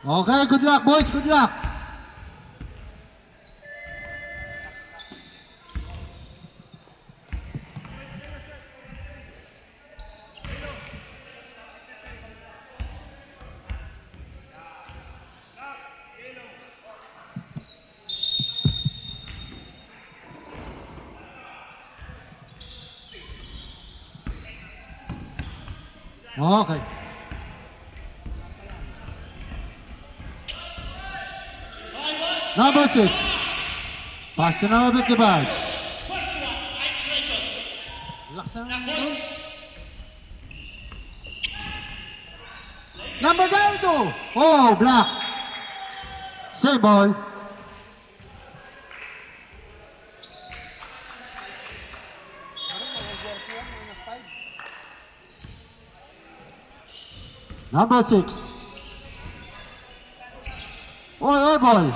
Okay, good luck, boys. Good luck. Okay. Number 6. Pass to number 55. Relax na. Number 92. Oh, block. Save ball. Number 6. Oh, air ball.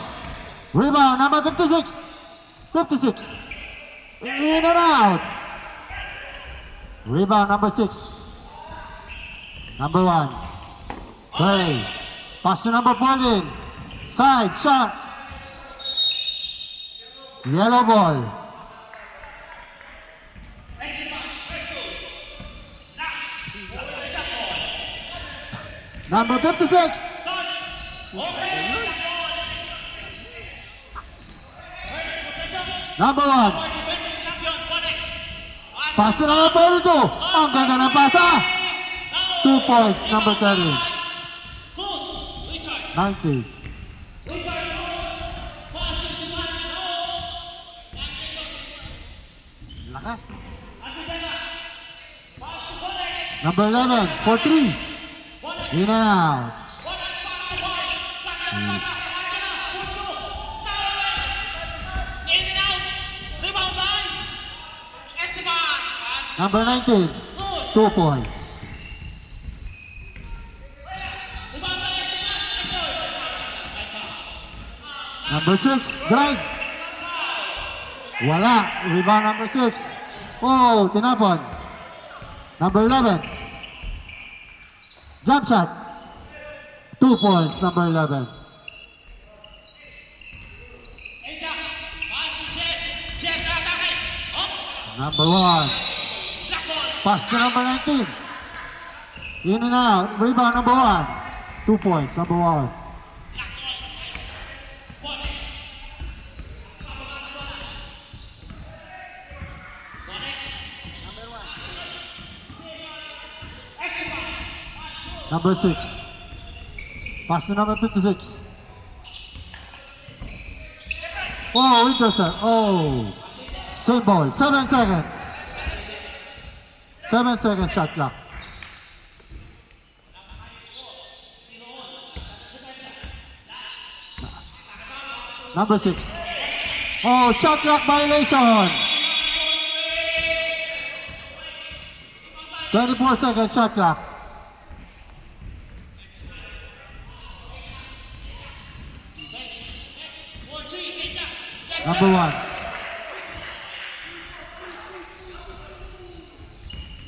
Rebound, number 56. 56. In and out. Rebound, number 6. Number 1. Play. Pass to number 14. Side, shot. Yellow ball. Number 56. Number 1. Pass to number 42. Ang ganda ng pasa. 2 points, number 30. 90. Lakas. Number 11, for 3. In and out. Number 19, 2 points. Number 6, drive. Wala. Rebound number 6. Oh, tinapon. Number 11. Jump shot. 2 points, number 11. Number 1. Pass to number 19. In and out. Rebound number 1. 2 points, number 1. Number 6. Pass to number 56. Oh, intercept. Oh. Same ball. 7 seconds. 7 seconds shot clock. Number 6. Oh, shot clock violation. 24 seconds shot clock. Number 1.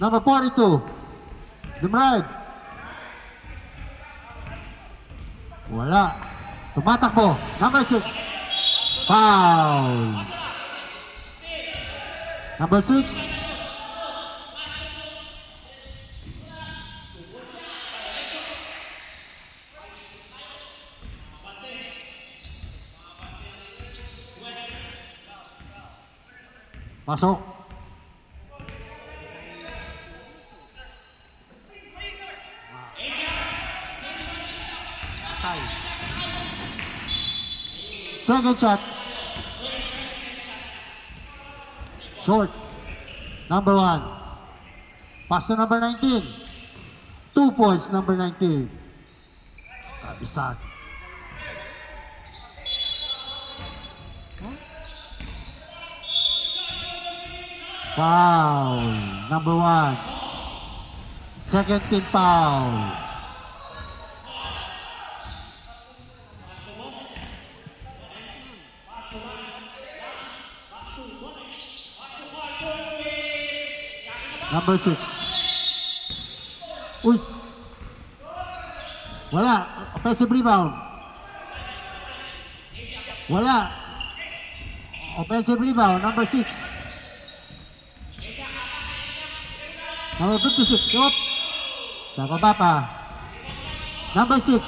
Number 42. Dumrive. Wala. Tumatakbo. Number 6. Foul. Number 6. Pasok. Second shot. Short. Number 1. Pass to number 19. 2 points, number 19. Kabisat. Foul. Number 1. Second team foul. Number 6. Uy. Wala. Offensive rebound. Wala. Offensive rebound, number 6. Number 56, oop. Sa baba pa. Number 6.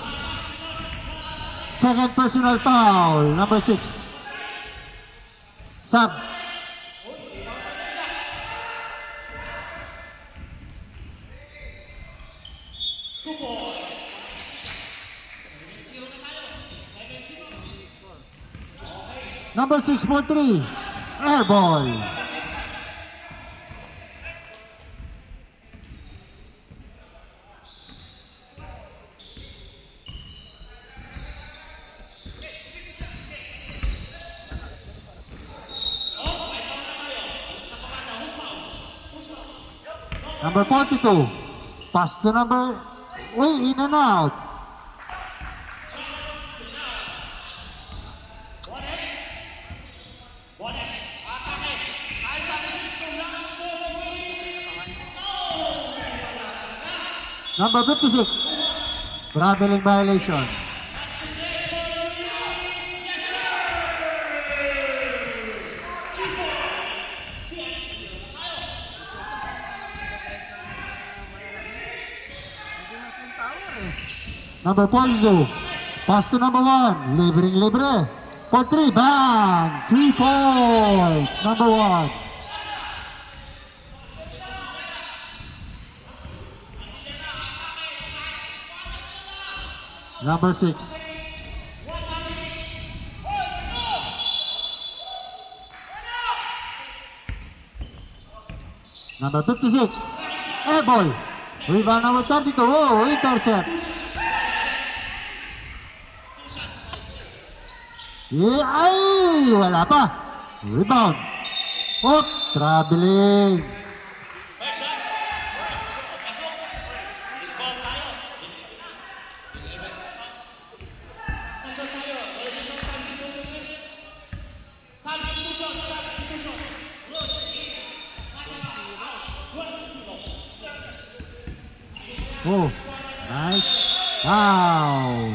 Second personal foul, number 6. Sub. Number 6 for 3. Air ball. Number 42. Pass to number... Way in and out. Number 56. Traveling violation. Number 42. Pass to number 1. Libre. For 3. Bang! 3 points. Number 1. Number 6. Number 56. Air ball. Rebound number 32. Oh, intercept. Yeah, ay, wala pa. Rebound. Oh, traveling. Oh, nice. Wow.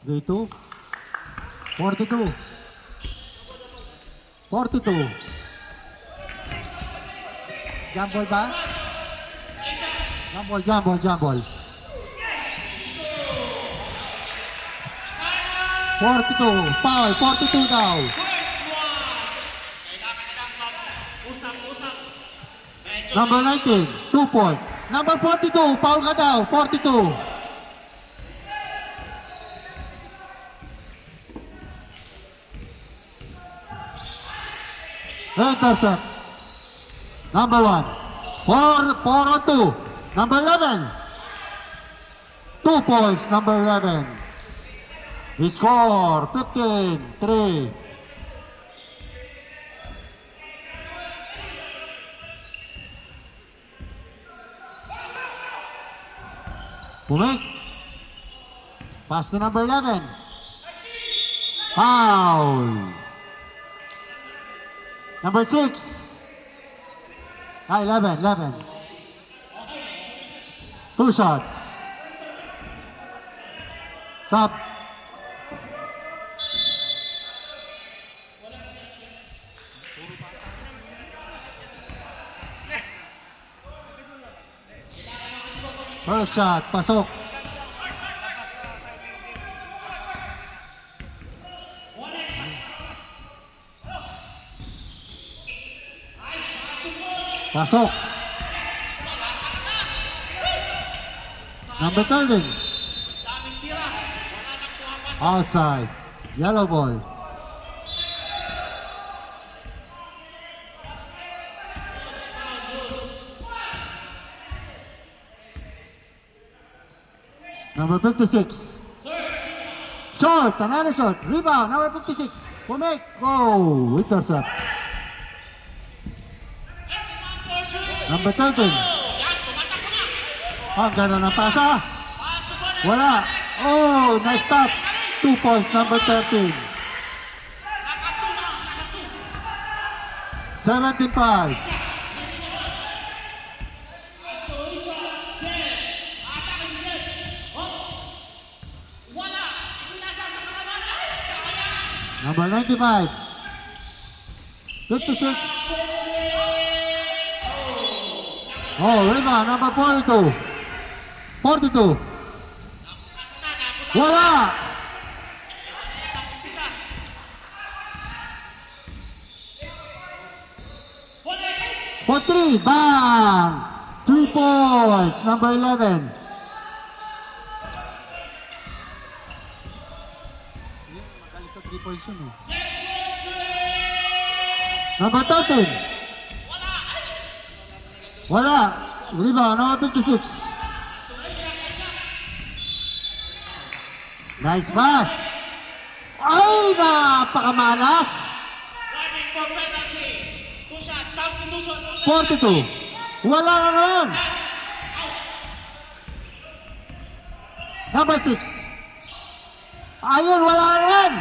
3-2. 42. 42. Jump ball ba? Jump ball. 42. Foul. 42 daw. Number 19. 2 points. Number 42. Foul ka daw. 42. Intercept. Number 1. 4 on 2. Number 11. 2 points. Number 11. He score 15-3. Pumik. Pass to number 11. Foul. Number 6. 11. 2 shots. Stop. First shot, pasok. Pasok. Number 13. Outside. Yellow ball. Number 56. Short, another shot. Rebound, number 56. Pumek. Go. Intercept. Number 13. Ang ganda ng pasa. Wala. Oh, nice stop. 2 points, number 13. 17-5. Number 95. 56. Oh, rebound. Number 42. 42. Wala! For 3. Bang! 3 points. Number 11. Magaling sa 3 points yun eh. Number 13. Wala. Rebound. Number 56. Nice pass. Ay, napakamalas. 42. Wala na naman. Number 6. Ayun, wala na naman.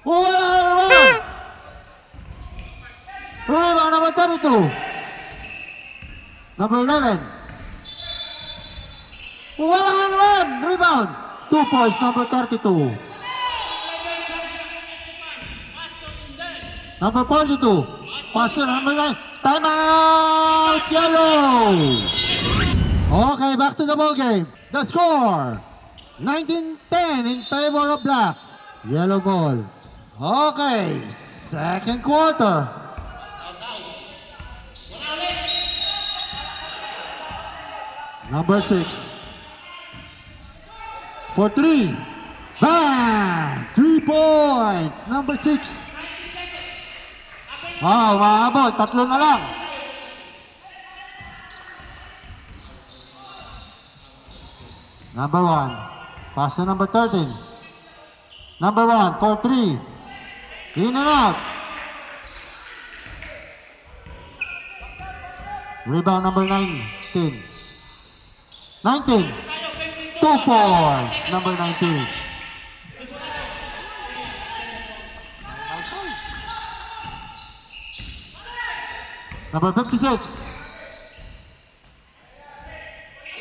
Wala na naman. Rebound number 32. Number 11. Wala na naman. Rebound. 2 points, number 32. Number 42. Pass to number 9. Time out! Yellow! Okay, back to the ball game. The score, 19-10 in favor of black. Yellow ball. Okay, second quarter. Number 6. For 3. Bang! 3 points. Number 6. Maabot. 3 na lang. Number 1. Pass to number 13. Number 1 for 3. In and out. Rebound number 19. 19. 2 points. Number 19. Number 56.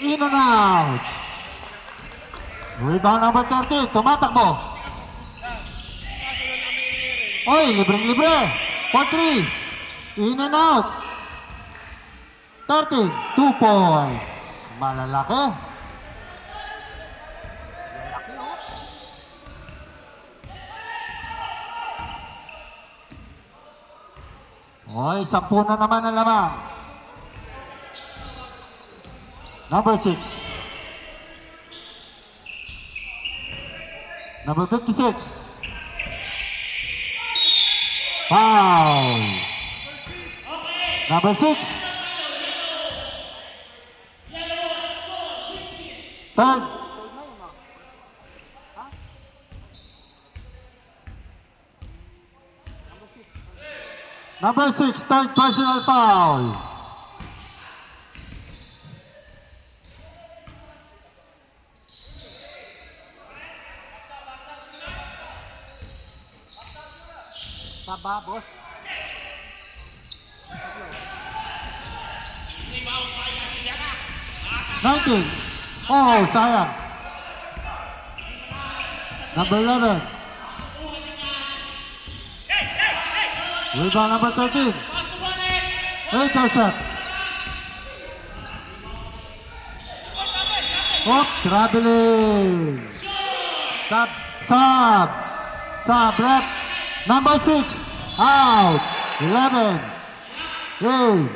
In and out. Rebound number 30. Tumatakbo. Oy, libreng-libre. 4-3. In and out. 13. 2 points. Malalaki. Oy, 10 na naman ang lamang. Number 6. Number 56. Foul. Number 6. Third. Number 6, third personal foul. Taba, boss. Nineteen. Oh, sayang. Number 11. Rebound number 13. Intercept. Oh, traveling. Sub, left. Number 6. Out. 11. 8.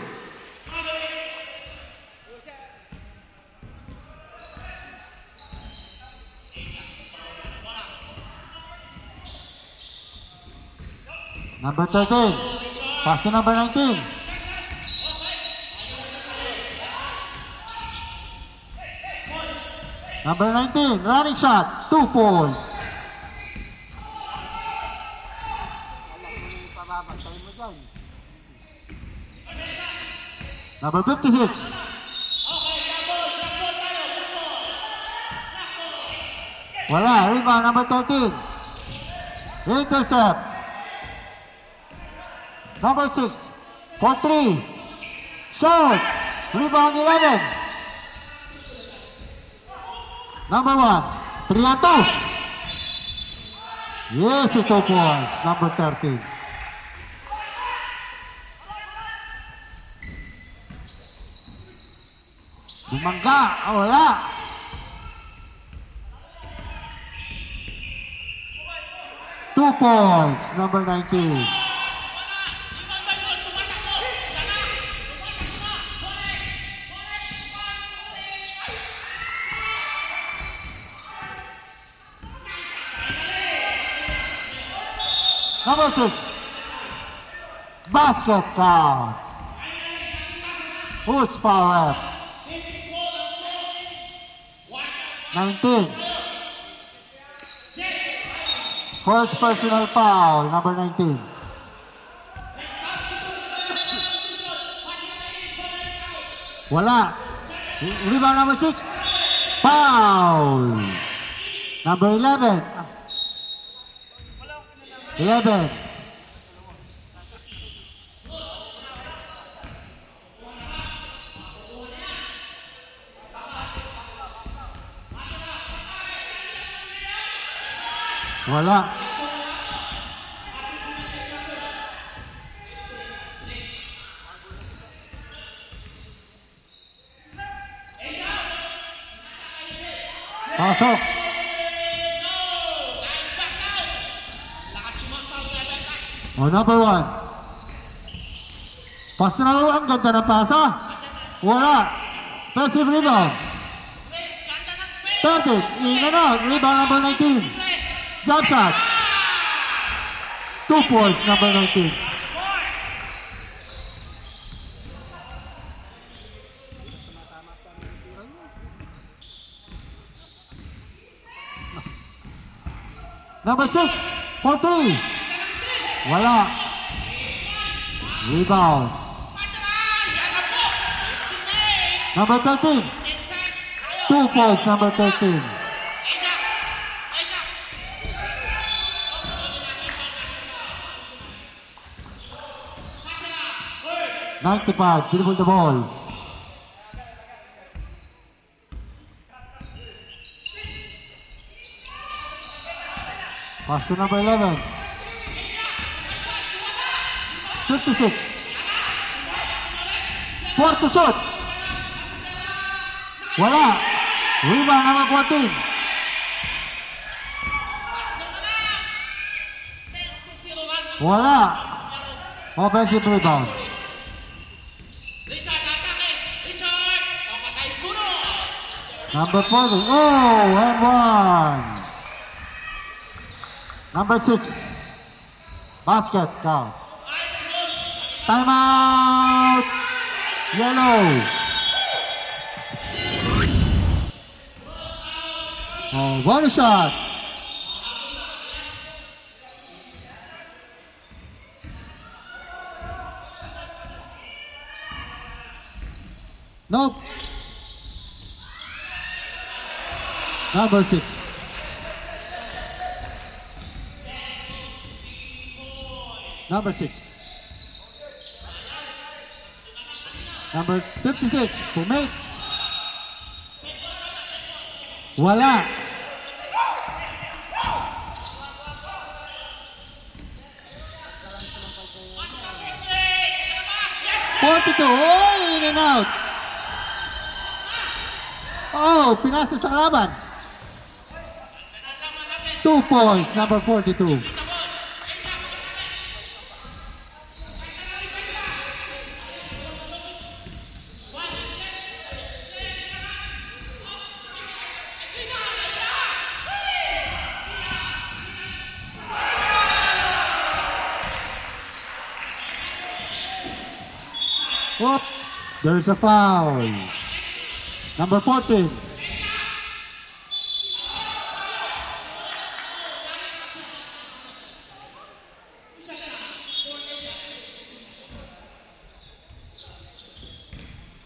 Number 13. Pass to number 19. Number 19. Running shot. 2 points. Number 56. Wala. Rebound number 13. Intercept. Number 6, for 3, short, rebound 11. Number 1, 3-2. Yes, 2 points. Number 13. Bumangga. Wala. Two points. Number 19. Number 6. Basket count. Who's foul ref? 19. First personal foul, number 19. Wala. Rebound number 6. Foul. Number 11. 11. Wala. Pasok. Oh, number 1. Pass na lang. Ang ganda ng pasa. Wala. Passive rebound. 13. In and out. Rebound number 19. Jump shot. 2 points, number 19. Number 6, 14. Wala. Rebound. Number 13. 2 points, number 13. $95, dribble the ball. Pass to number 11. 56. 4 to shoot. Wala. Rebound number 14. Wala. Offensive rebound. Number 40. Oh, and 1. Number 6. Basket count. Timeout. Yellow. Oh, bonus shot. Nope. Number 6. Number 6. Number 56. Pumake. Wala. $42. Oh, in and out. Oh, pinasa sa kalaban. 2 points, number 42. Whoop, there's a foul. Number 14.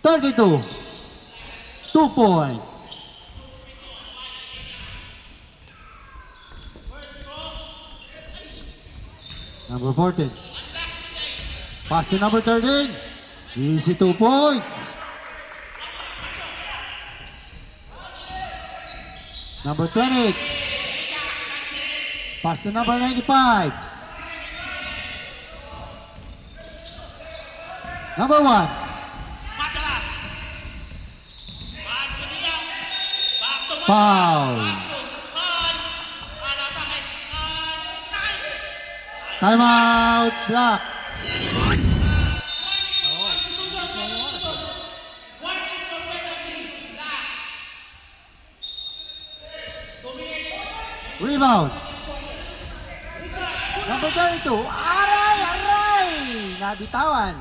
$32. 2 points. Number 14. Pass to number 13. Easy 2 points. Number 28. Pass to number 95. Number 1. Foul. Timeout. Black. Rebound. Number 32. Aray! Aray! Nabitawan.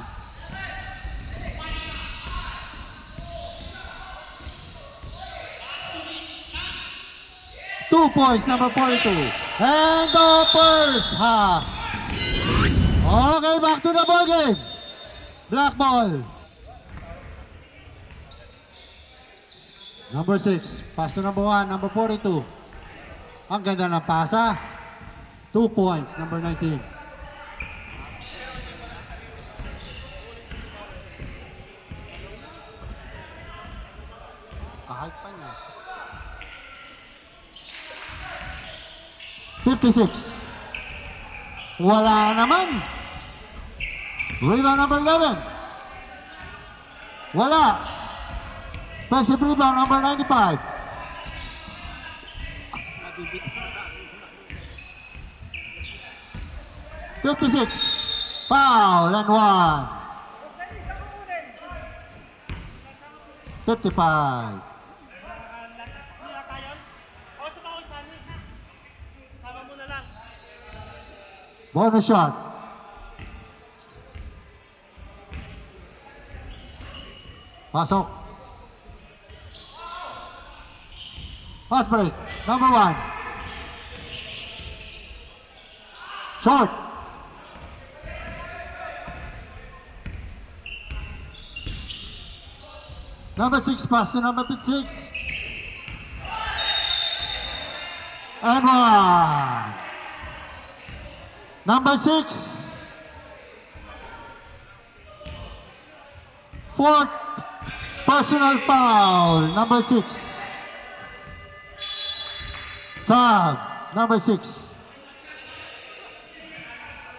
Two points, number 42. And the first half. Okay, back to the ball game. Black ball. Number 6. Pass to number 1, number 42. Ang ganda ng pasa. 2 points, number 19. Kahit pa niya. 56. Wala naman. Rebound number 11. Wala. Offensive rebound number 95. 56. Foul and 1. 55. Bonus shot. Pasok. Fast break. Number 1. Short. Number 6 pass to number 56. And 1. Number 6. Fourth personal foul. Number 6. Sub. Number 6.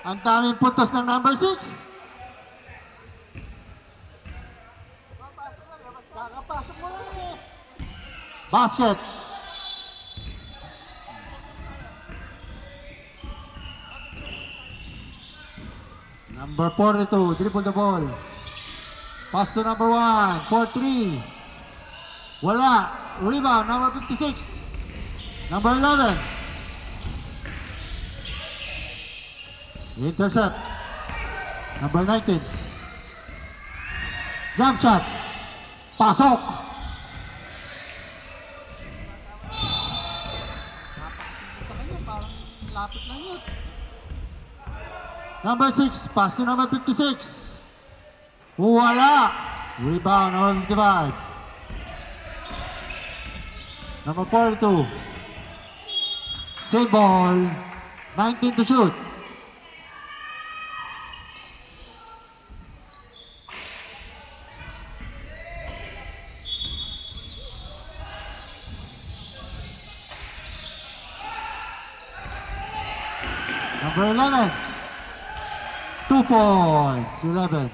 Ang daming putos ng number 6. Basket. Number 42, dribble the ball. Pass to number 1, 4-3. Wala. Rebound, number 56. Number 11. Intercept. Number 19. Jump shot. Pasok. Lapit lang yun. Number 6, pass to number 56. Wala. Rebound, number 55. Number 42. Save ball. 19 to shoot. Number 11. 2 points. 11.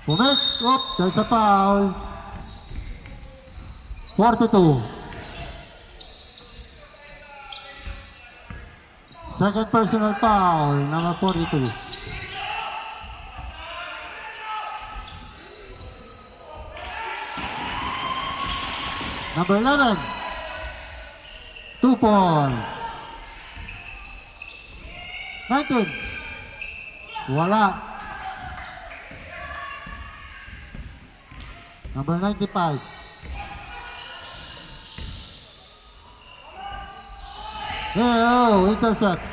Pumek. Oop, there's a foul. 42. Second personal foul, number 42. Number 11. 2 points. 19. Wala. Number 95. Oh, intercept.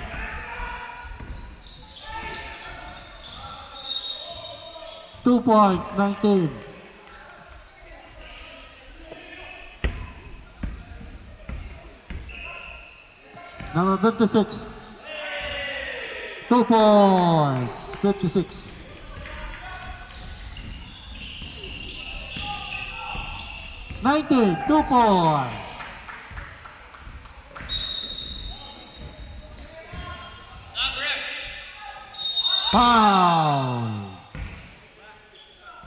Two points, 19. Number 56. 2 points, 56. Nineteen, 2 points. Foul.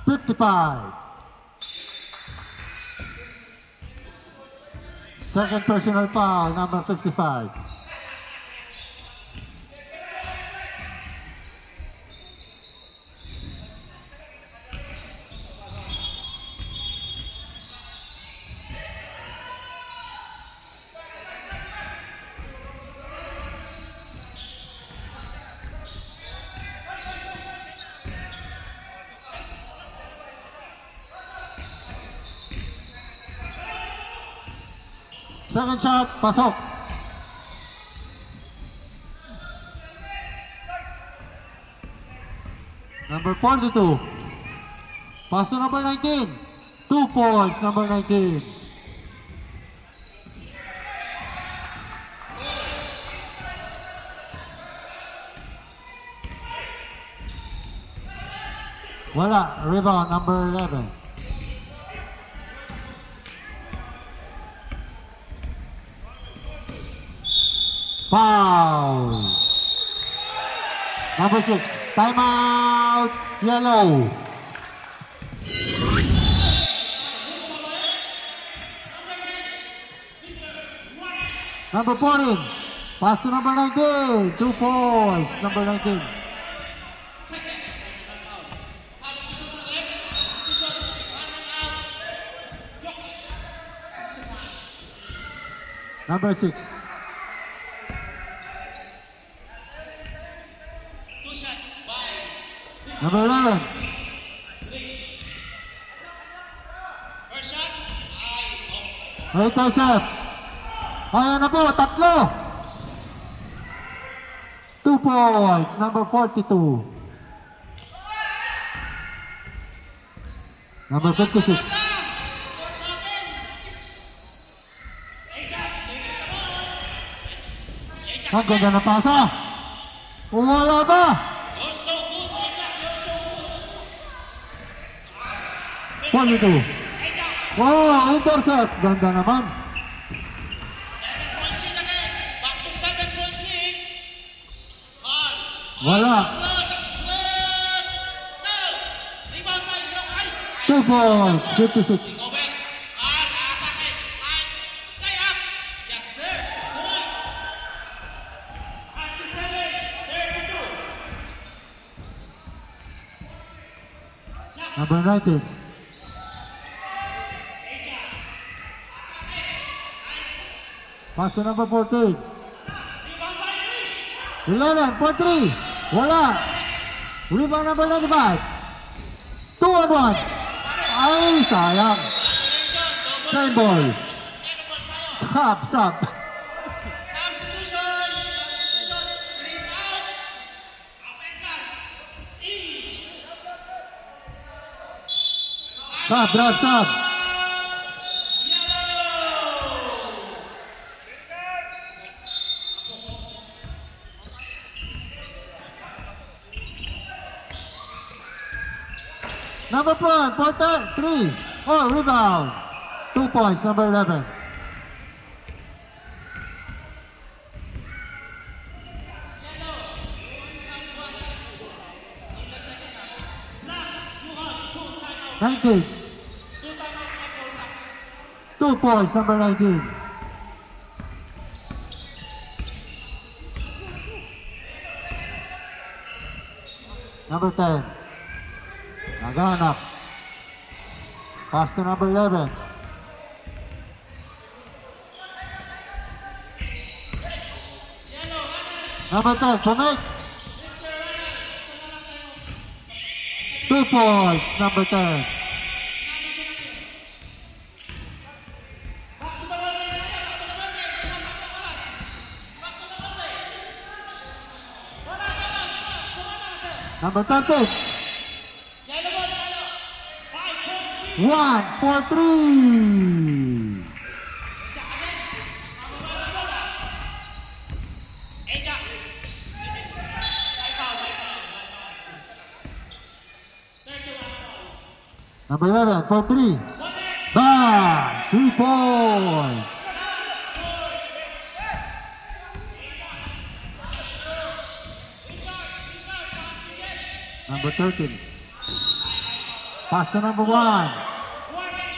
55. Second personal foul, number 55. Second shot, pasok. Number 42. Pass to number 19. 2 points, number 19. Wala. Rebound, number 11. Foul. Number 6. Timeout. Yellow. Number 14. Pass to number 19. 2 points. Number 19. Number 6. Number 11. Right set. Ayan na po, tatlo. 2 points, number 42. Number 56. Ang ganda na pasa. Wala ba? 42. Wow, intercept. Ganda naman. Wala. 2 points, 56. Number 19. Pass to number 14. 11 for 3. Wala. Rebound number 95. 2 on 1. Ay, sayang. Same ball. Sub. Sub. Number 4, 3. Oh, rebound. 2 points, number 11. Nineteen. 2 points, number 19. Number 10. Naghanap. Pass to number 11. Number 10, Pumek. 2 points, number 10. Number 30. 1 for 3. Number 11 for 3. Bang! 3 points. Number 13. Pass to number 1.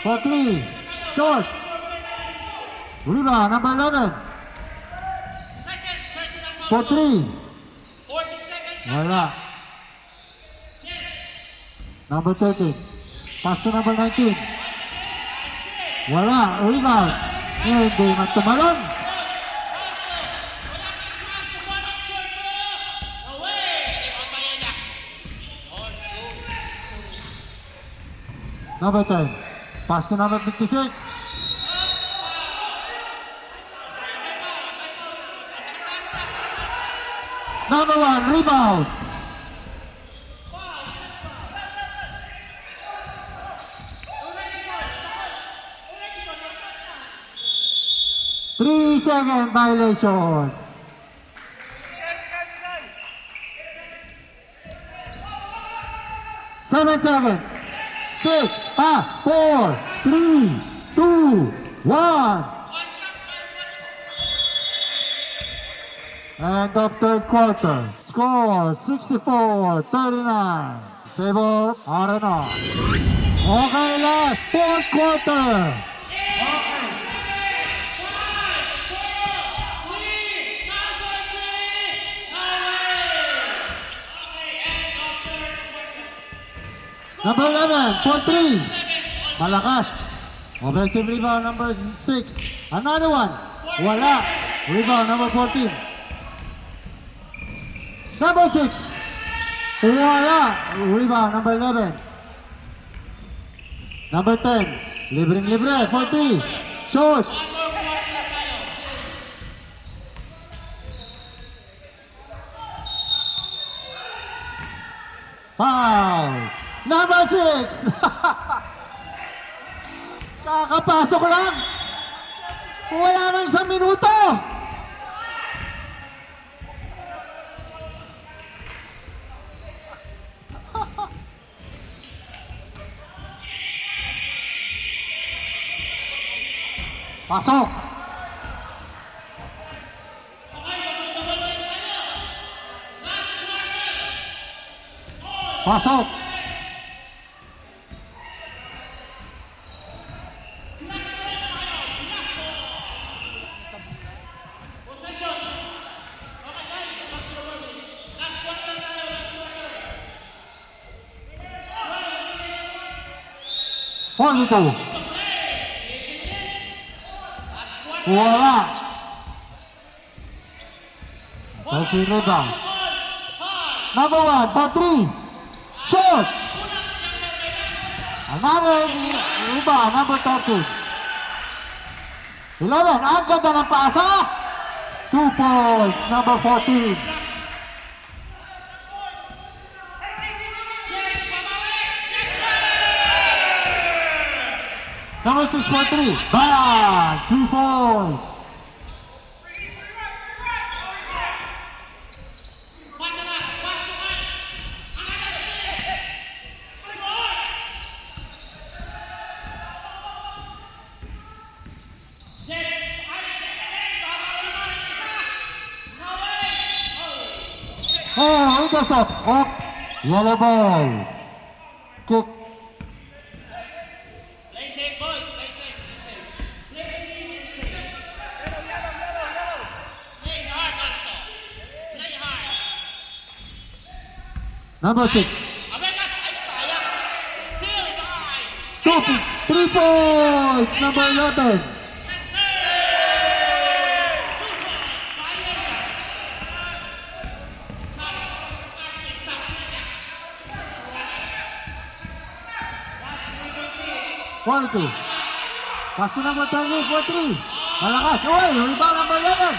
For 3. Short. Rebound, number 11. For 3. Wala. Number 13. Pass to number 19. Wala. Rebound. Hindi man tumalon. Number 10. Pass to number 56. Number 1. Rebound. Three-second violation. Seven seconds. 6, 4, 3, 2, 1. End of third quarter. Score 64-39. Favor R&R. Okay, last fourth quarter. Number 11, for 3. Malakas. Offensive rebound, number 6. Another one. Wala. Rebound, number 14. Number 6. Wala. Rebound, number 11. Number 10. Libreng-libre, for 3. Short. Foul. Number 6! Kakapasok lang! Wala nang isang minuto! Pasok! Pasok! Ito. Wala. Kasi rebound. Number 1, for 3. Short. Another rebound, number 13. 11, ang ganda ng pasa. 2 points, number 14. Number 6 for 3. Bang! 2 points. Oh, intercept. Oh, yellow ball. Kick. Number 6. 3 points. Number 11. One, 2. Pass to number 10 for 3. Malakas. Uy, rebound number 11.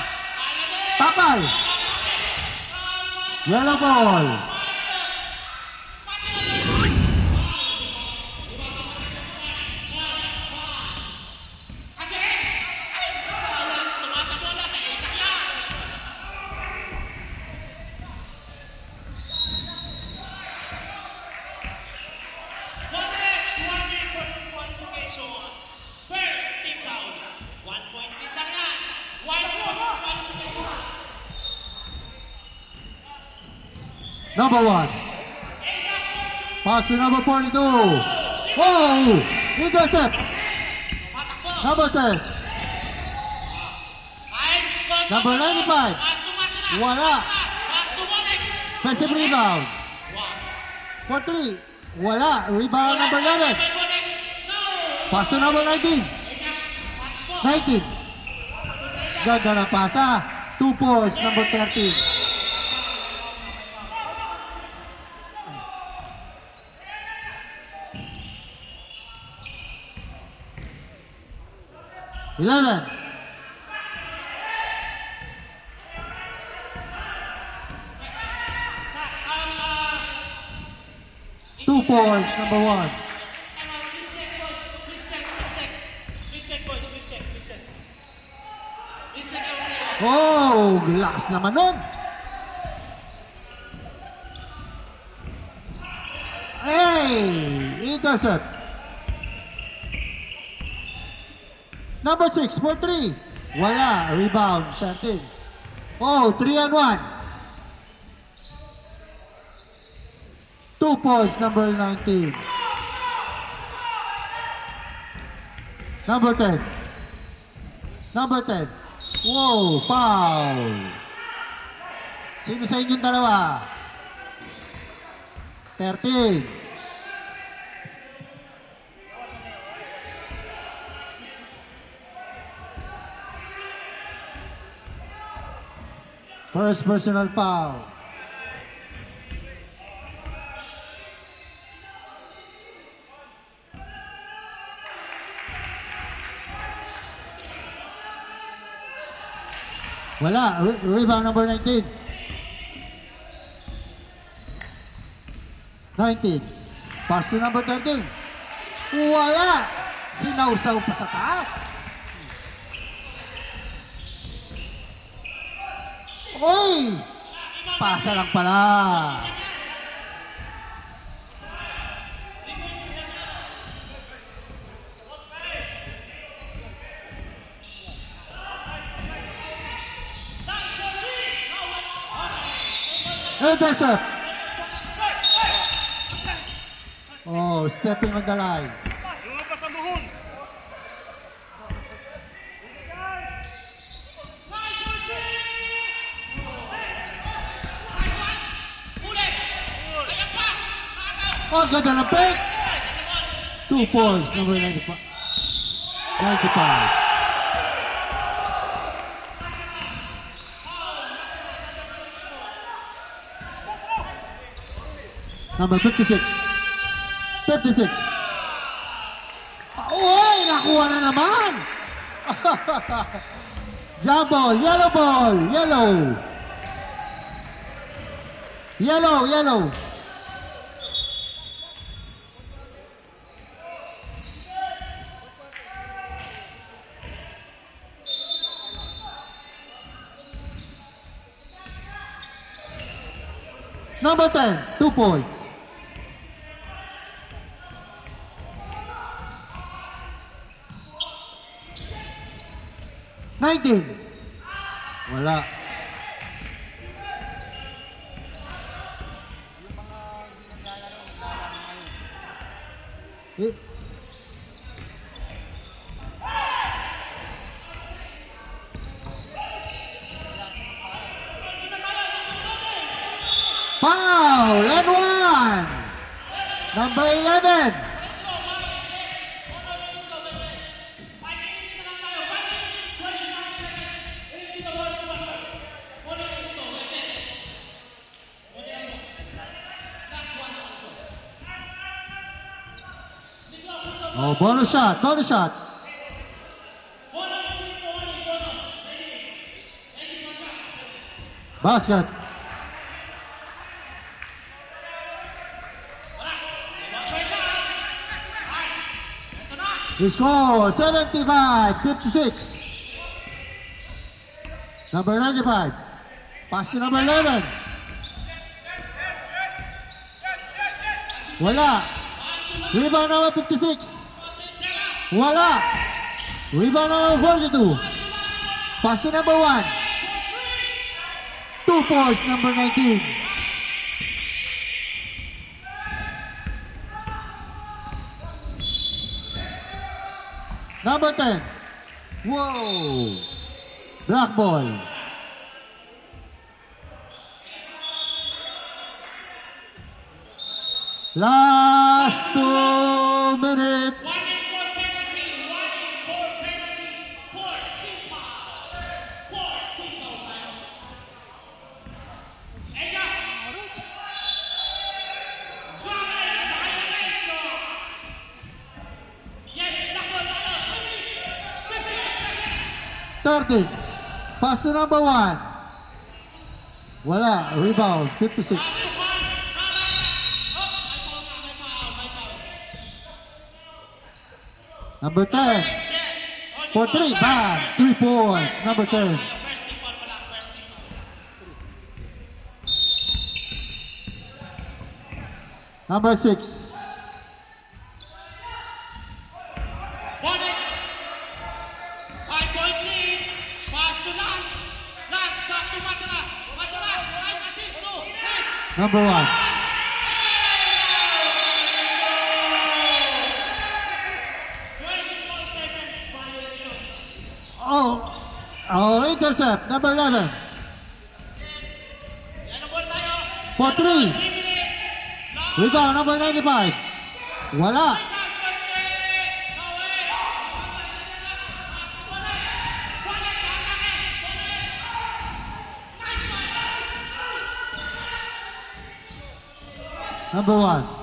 Tapal. Yellow ball. number 1. Pass to number 42. Oh! Intercept. Number 10. Number 95. Wala. Passive rebound. For 3. Wala. Rebound number 11. Pass to number 19. 19. Ganda ng pasa. 2 points, number 13. Eleven. Two points, number 1. Oh, lakas naman nun. Hey, intercept. Number 6 for 3. Wala, rebound, 13. Oh, 3 and 1. 2 points, number 19. Number 10. Number 10. Whoa, foul. Sino sa inyong dalawa? 13. First personal foul. Wala. Rebound number 19. 19. Pass to number 13. Wala. Sinausaw pa sa taas. Oy! Pasa lang pala. Intercept. Oh, stepping on the line. Oh, ganda ng break. 2 points, number 95. 95. Number 56. 56. Uy, nakuha na naman. Jump ball, yellow ball, yellow. Yellow, yellow. Number 10, 2 points. Nineteen. Wala. Eh. Foul and 1. Number 11. Oh, bonus shot, bonus shot. Basket. The score 75-56. Number 95. Pass to number 11. Wala. Rebound number 56. Wala. Rebound number 42. Pass to number 1. 2 points, number 19. 2 Number 10. Whoa! Black ball. Last 2 minutes. Thirty. Pass to number 1. Wala. Rebound. 56. Number 10. For 3. Bang. 3 points. Number 10. Number 6. Number 1. Intercept. Number 11. For 3. Rebound. Number 95. Wala. Number 1.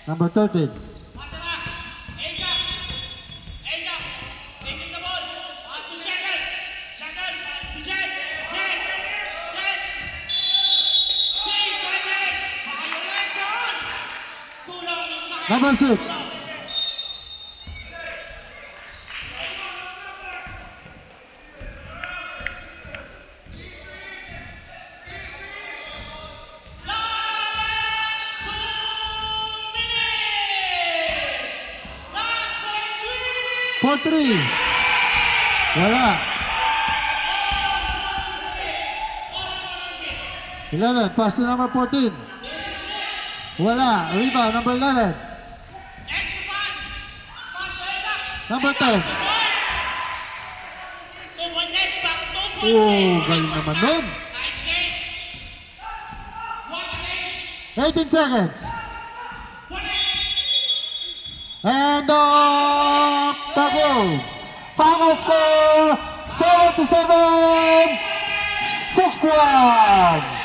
Number 13. Number 6. For 3. Wala. 11. Pass to number 14. Wala. Rebound. Number 11. Number 10. Oh, galing naman nun. 18 seconds. And Tago. Final score, 77-61.